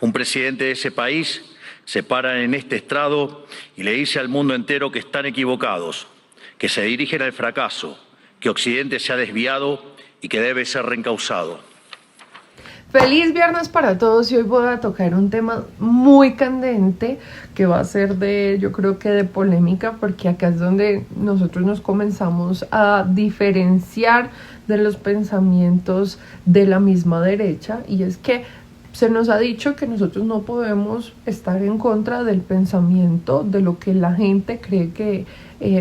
Un presidente de ese país se para en este estrado y le dice al mundo entero que están equivocados, que se dirigen al fracaso, que Occidente se ha desviado y que debe ser reencauzado. Feliz viernes para todos y hoy voy a tocar un tema muy candente que va a ser yo creo que de polémica, porque acá es donde nosotros nos comenzamos a diferenciar de los pensamientos de la misma derecha, y es que se nos ha dicho que nosotros no podemos estar en contra del pensamiento de lo que la gente cree que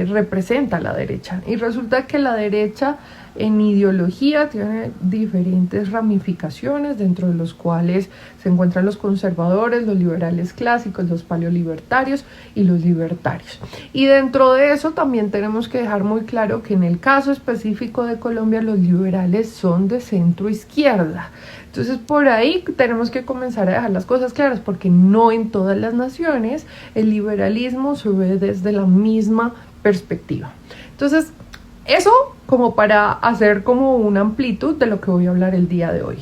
representa la derecha, y resulta que la derecha en ideología tiene diferentes ramificaciones, dentro de los cuales se encuentran los conservadores, los liberales clásicos, los paleolibertarios y los libertarios. Y dentro de eso también tenemos que dejar muy claro que en el caso específico de Colombia los liberales son de centro izquierda. Entonces por ahí tenemos que comenzar a dejar las cosas claras, porque no en todas las naciones el liberalismo se ve desde la misma perspectiva. Entonces eso como para hacer como una amplitud de lo que voy a hablar el día de hoy.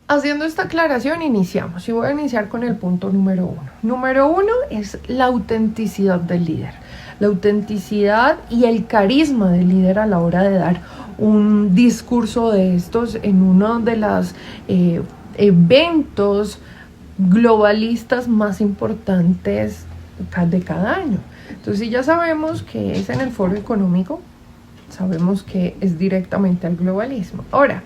Haciendo esta aclaración iniciamos, y voy a iniciar con el punto número uno. Número uno es la autenticidad del líder. La autenticidad y el carisma del líder a la hora de dar un discurso de estos en uno de los eventos globalistas más importantes de cada año. Entonces, si ya sabemos que es en el Foro Económico, sabemos que es directamente al globalismo. Ahora,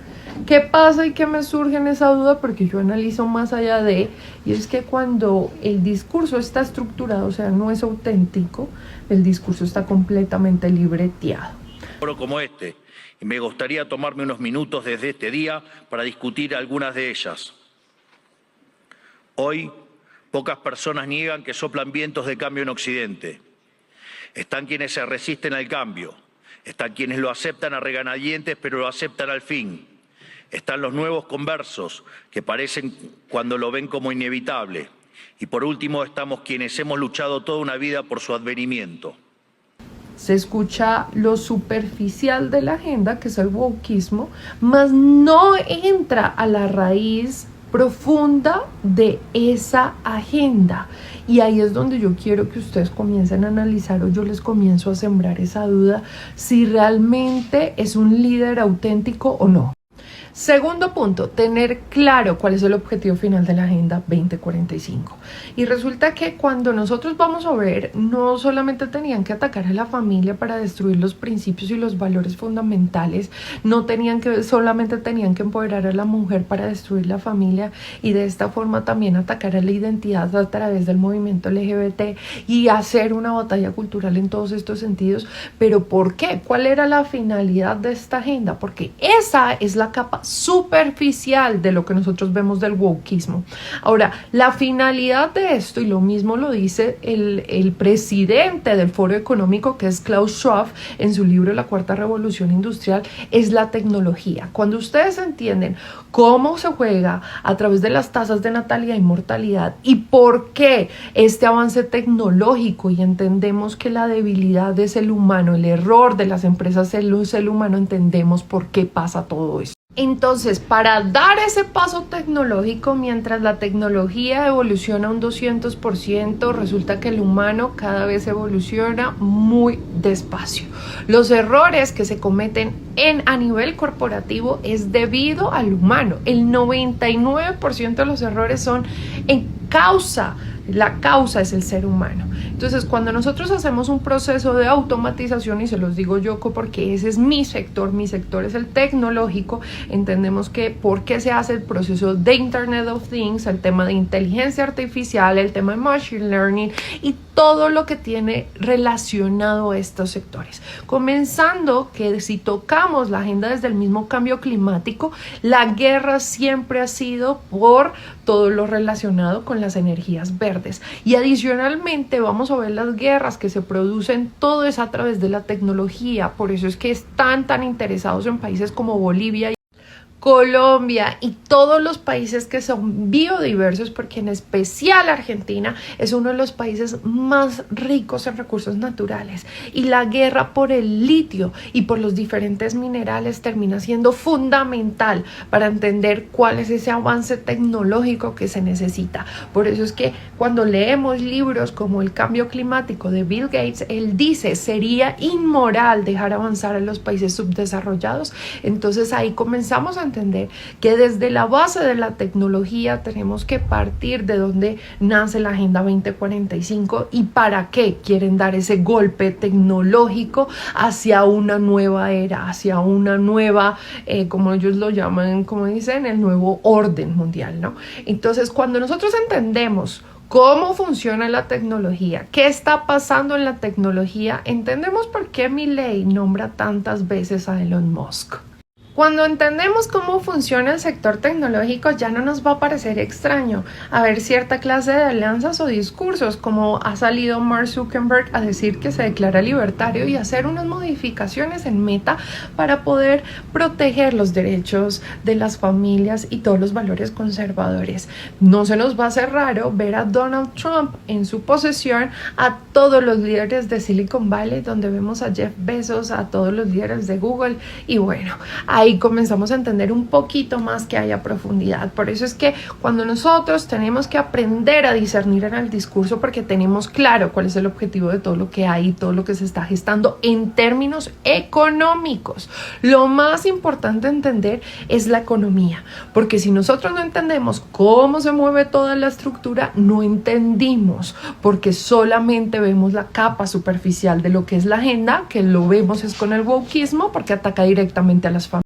¿qué pasa y qué me surge en esa duda? Porque yo analizo más allá de, y es que cuando el discurso está estructurado, o sea, no es auténtico, el discurso está completamente libreteado. Como este, y me gustaría tomarme unos minutos desde este día para discutir algunas de ellas. Hoy, pocas personas niegan que soplan vientos de cambio en Occidente. Están quienes se resisten al cambio. Están quienes lo aceptan a regañadientes, pero lo aceptan al fin. Están los nuevos conversos, que parecen cuando lo ven como inevitable. Y por último, estamos quienes hemos luchado toda una vida por su advenimiento. Se escucha lo superficial de la agenda, que es el wokismo, mas no entra a la raíz profunda de esa agenda. Y ahí es donde yo quiero que ustedes comiencen a analizar, o yo les comienzo a sembrar esa duda, si realmente es un líder auténtico o no. Segundo punto, tener claro cuál es el objetivo final de la Agenda 2045. Y resulta que cuando nosotros vamos a ver, no solamente tenían que atacar a la familia para destruir los principios y los valores fundamentales, solamente tenían que empoderar a la mujer para destruir la familia, y de esta forma también atacar a la identidad a través del movimiento LGBT y hacer una batalla cultural en todos estos sentidos. ¿Pero por qué? ¿Cuál era la finalidad de esta agenda? Porque esa es la capa superficial de lo que nosotros vemos del wokismo. Ahora, la finalidad de esto, y lo mismo lo dice el presidente del Foro Económico, que es Klaus Schwab, en su libro La Cuarta Revolución Industrial, es la tecnología. Cuando ustedes entienden cómo se juega a través de las tasas de natalidad y mortalidad y por qué este avance tecnológico, y entendemos que la debilidad es el humano, el error de las empresas es el humano, entendemos por qué pasa todo esto. Entonces, para dar ese paso tecnológico, mientras la tecnología evoluciona un 200%, resulta que el humano cada vez evoluciona muy despacio. Los errores que se cometen a nivel corporativo es debido al humano. El 99% de los errores son en causa. La causa es el ser humano. Entonces, cuando nosotros hacemos un proceso de automatización, y se los digo yo porque ese es mi sector es el tecnológico, entendemos que por qué se hace el proceso de Internet of Things, el tema de inteligencia artificial, el tema de Machine Learning y todo lo que tiene relacionado a estos sectores. Comenzando que si tocamos la agenda desde el mismo cambio climático, la guerra siempre ha sido por todo lo relacionado con las energías verdes. Y adicionalmente vamos a ver las guerras que se producen, todo es a través de la tecnología. Por eso es que están tan interesados en países como Bolivia. Colombia y todos los países que son biodiversos, porque en especial Argentina es uno de los países más ricos en recursos naturales, y la guerra por el litio y por los diferentes minerales termina siendo fundamental para entender cuál es ese avance tecnológico que se necesita. Por eso es que cuando leemos libros como El cambio climático de Bill Gates, él dice sería inmoral dejar avanzar a los países subdesarrollados. Entonces ahí comenzamos a entender que desde la base de la tecnología tenemos que partir de donde nace la Agenda 2045 y para qué quieren dar ese golpe tecnológico hacia una nueva era, hacia una nueva, como ellos lo llaman, como dicen, el nuevo orden mundial, ¿no? Entonces, cuando nosotros entendemos cómo funciona la tecnología, qué está pasando en la tecnología, entendemos por qué Milei nombra tantas veces a Elon Musk. Cuando entendemos cómo funciona el sector tecnológico, ya no nos va a parecer extraño haber cierta clase de alianzas o discursos, como ha salido Mark Zuckerberg a decir que se declara libertario y hacer unas modificaciones en Meta para poder proteger los derechos de las familias y todos los valores conservadores. No se nos va a hacer raro ver a Donald Trump en su posesión a todos los líderes de Silicon Valley, donde vemos a Jeff Bezos, a todos los líderes de Google, y bueno, ahí comenzamos a entender un poquito más que haya profundidad. Por eso es que cuando nosotros tenemos que aprender a discernir en el discurso, porque tenemos claro cuál es el objetivo de todo lo que hay y todo lo que se está gestando en términos económicos, lo más importante entender es la economía, porque si nosotros no entendemos cómo se mueve toda la estructura, no entendimos, porque solamente vemos la capa superficial de lo que es la agenda, que lo vemos es con el wokeismo, porque ataca directamente a las familias.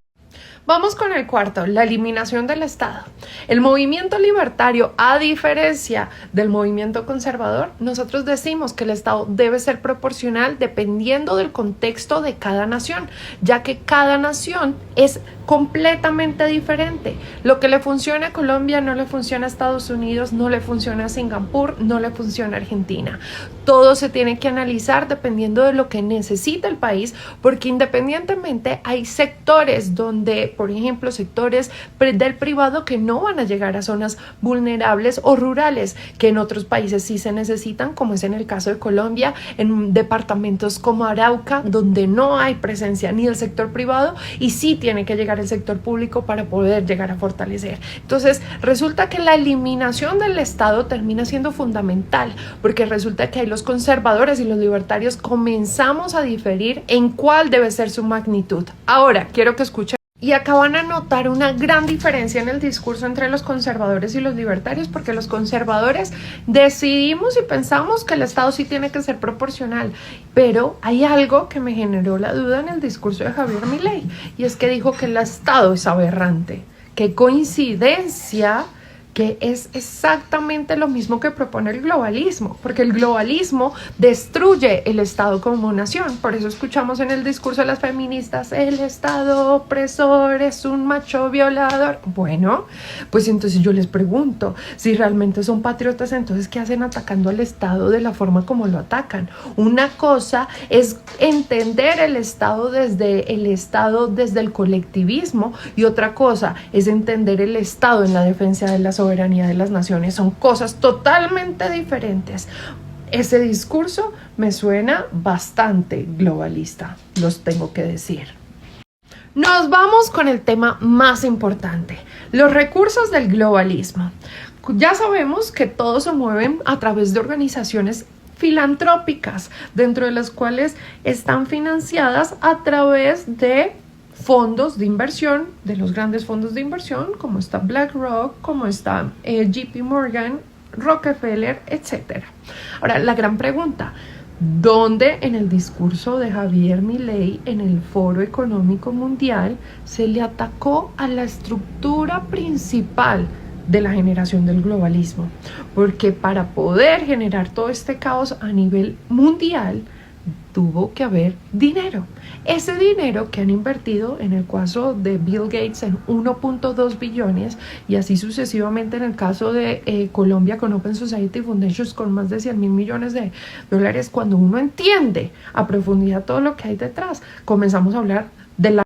Vamos con el cuarto, la eliminación del Estado. El movimiento libertario, a diferencia del movimiento conservador, nosotros decimos que el Estado debe ser proporcional dependiendo del contexto de cada nación, ya que cada nación es completamente diferente. Lo que le funciona a Colombia no le funciona a Estados Unidos, no le funciona a Singapur, no le funciona a Argentina. Todo se tiene que analizar dependiendo de lo que necesita el país, porque independientemente hay sectores donde, por ejemplo, sectores del privado que no van a llegar a zonas vulnerables o rurales, que en otros países sí se necesitan, como es en el caso de Colombia, en departamentos como Arauca, donde no hay presencia ni del sector privado y sí tiene que llegar el sector público para poder llegar a fortalecer. Entonces, resulta que la eliminación del Estado termina siendo fundamental, porque resulta que hay los conservadores y los libertarios comenzamos a diferir en cuál debe ser su magnitud. Ahora, quiero que escuchen. Y acá van a notar una gran diferencia en el discurso entre los conservadores y los libertarios, porque los conservadores decidimos y pensamos que el Estado sí tiene que ser proporcional, pero hay algo que me generó la duda en el discurso de Javier Milei, y es que dijo que el Estado es aberrante. ¡Qué coincidencia! Que es exactamente lo mismo que propone el globalismo, porque el globalismo destruye el Estado como nación. Por eso escuchamos en el discurso de las feministas, el Estado opresor es un macho violador. Bueno, pues entonces yo les pregunto, si realmente son patriotas, entonces ¿qué hacen atacando al Estado de la forma como lo atacan? Una cosa es entender el Estado desde el colectivismo, y otra cosa es entender el Estado en la defensa de la soberanía de las naciones. Son cosas totalmente diferentes. Ese discurso me suena bastante globalista, los tengo que decir. Nos vamos con el tema más importante, los recursos del globalismo. Ya sabemos que todos se mueven a través de organizaciones filantrópicas, dentro de las cuales están financiadas a través de fondos de inversión, de los grandes fondos de inversión, como está BlackRock, como está JP Morgan, Rockefeller, etc. Ahora, la gran pregunta, ¿dónde en el discurso de Javier Milei en el Foro Económico Mundial se le atacó a la estructura principal de la generación del globalismo? Porque para poder generar todo este caos a nivel mundial, tuvo que haber dinero. Ese dinero que han invertido en el caso de Bill Gates en 1.2 billones y así sucesivamente en el caso de Colombia con Open Society Foundations con más de 100.000 millones de dólares. Cuando uno entiende a profundidad todo lo que hay detrás, comenzamos a hablar de la...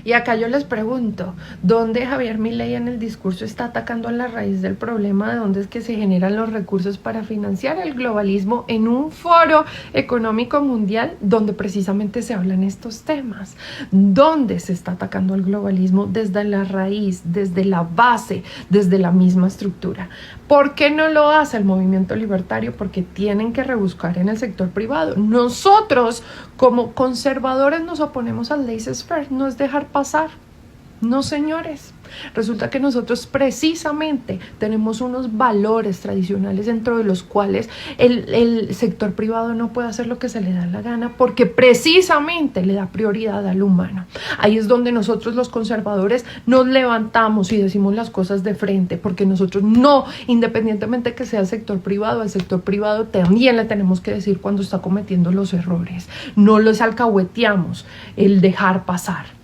Y acá yo les pregunto, ¿dónde Javier Milei en el discurso está atacando a la raíz del problema de dónde es que se generan los recursos para financiar el globalismo en un foro económico mundial donde precisamente se hablan estos temas? ¿Dónde se está atacando al globalismo desde la raíz, desde la base, desde la misma estructura? ¿Por qué no lo hace el movimiento libertario? Porque tienen que rebuscar en el sector privado. Nosotros, como conservadores, nos oponemos al laissez-faire, no es dejar pasar. No, señores. Resulta que nosotros precisamente tenemos unos valores tradicionales dentro de los cuales el sector privado no puede hacer lo que se le da la gana porque precisamente le da prioridad al humano. Ahí es donde nosotros los conservadores nos levantamos y decimos las cosas de frente, porque nosotros no, independientemente que sea el sector privado, al sector privado también le tenemos que decir cuando está cometiendo los errores. No los alcahueteamos el dejar pasar.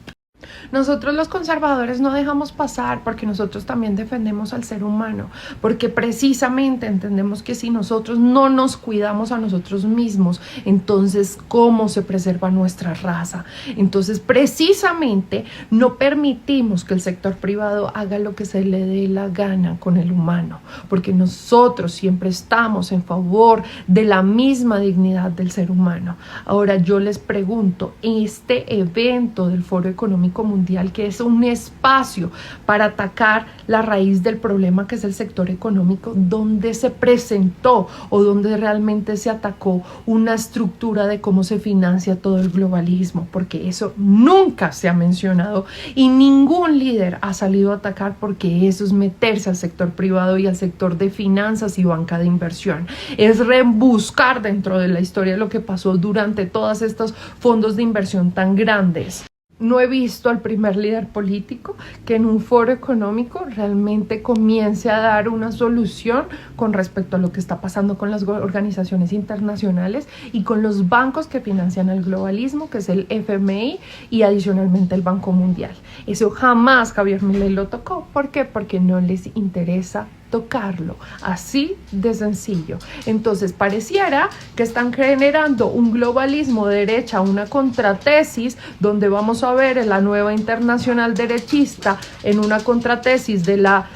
Nosotros los conservadores no dejamos pasar porque nosotros también defendemos al ser humano, porque precisamente entendemos que si nosotros no nos cuidamos a nosotros mismos, entonces ¿cómo se preserva nuestra raza? Entonces precisamente no permitimos que el sector privado haga lo que se le dé la gana con el humano, porque nosotros siempre estamos en favor de la misma dignidad del ser humano. Ahora yo les pregunto, este evento del Foro Económico Mundial, que es un espacio para atacar la raíz del problema que es el sector económico, ¿dónde se presentó o dónde realmente se atacó una estructura de cómo se financia todo el globalismo? Porque eso nunca se ha mencionado y ningún líder ha salido a atacar, porque eso es meterse al sector privado y al sector de finanzas y banca de inversión. Es rebuscar dentro de la historia lo que pasó durante todos estos fondos de inversión tan grandes. No he visto al primer líder político que en un foro económico realmente comience a dar una solución con respecto a lo que está pasando con las organizaciones internacionales y con los bancos que financian el globalismo, que es el FMI y adicionalmente el Banco Mundial. Eso jamás Javier Milei lo tocó. ¿Por qué? Porque no les interesa tocarlo, así de sencillo. Entonces pareciera que están generando un globalismo de derecha, una contratesis donde vamos a ver la nueva internacional derechista en una contratesis de la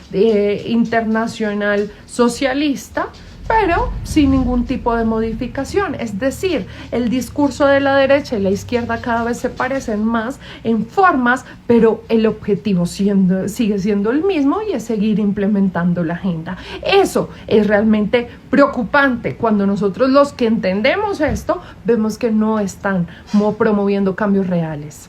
internacional socialista, pero sin ningún tipo de modificación. Es decir, el discurso de la derecha y la izquierda cada vez se parecen más en formas, pero el objetivo sigue siendo el mismo, y es seguir implementando la agenda. Eso es realmente preocupante cuando nosotros, los que entendemos esto, vemos que no están promoviendo cambios reales.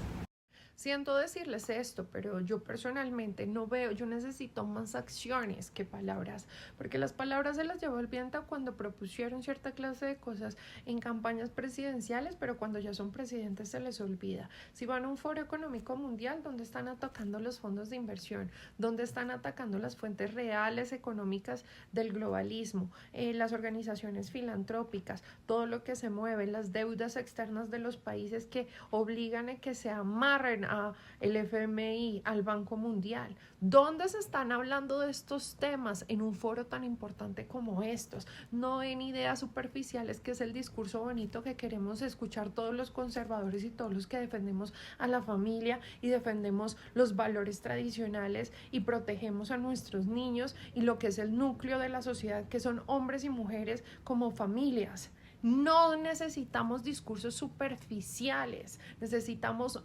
Siento decirles esto, pero yo personalmente no veo, yo necesito más acciones que palabras, porque las palabras se las llevó el viento cuando propusieron cierta clase de cosas en campañas presidenciales, pero cuando ya son presidentes se les olvida. Si van a un foro económico mundial donde están atacando los fondos de inversión, donde están atacando las fuentes reales económicas del globalismo, las organizaciones filantrópicas, todo lo que se mueve, las deudas externas de los países que obligan a que se amarren a el FMI, al Banco Mundial, ¿dónde se están hablando de estos temas en un foro tan importante como estos? No en ideas superficiales, que es el discurso bonito que queremos escuchar todos los conservadores y todos los que defendemos a la familia y defendemos los valores tradicionales y protegemos a nuestros niños y lo que es el núcleo de la sociedad, que son hombres y mujeres como familias. No necesitamos discursos superficiales, necesitamos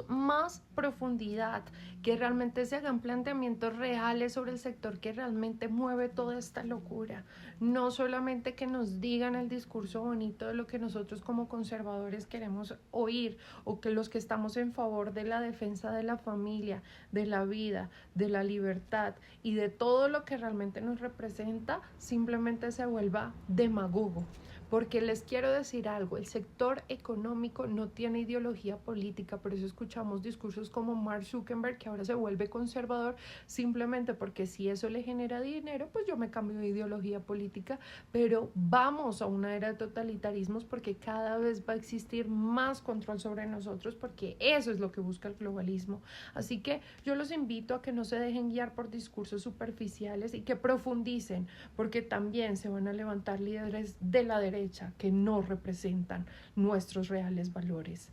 más profundidad, que realmente se hagan planteamientos reales sobre el sector que realmente mueve toda esta locura. No solamente que nos digan el discurso bonito de lo que nosotros como conservadores queremos oír, o que los que estamos en favor de la defensa de la familia, de la vida, de la libertad y de todo lo que realmente nos representa, simplemente se vuelva demagogo. Porque les quiero decir algo, el sector económico no tiene ideología política, por eso escuchamos discursos como Mark Zuckerberg, que ahora se vuelve conservador simplemente porque si eso le genera dinero, pues yo me cambio de ideología política, pero vamos a una era de totalitarismos porque cada vez va a existir más control sobre nosotros, porque eso es lo que busca el globalismo. Así que yo los invito a que no se dejen guiar por discursos superficiales y que profundicen, porque también se van a levantar líderes de la derecha que no representan nuestros reales valores.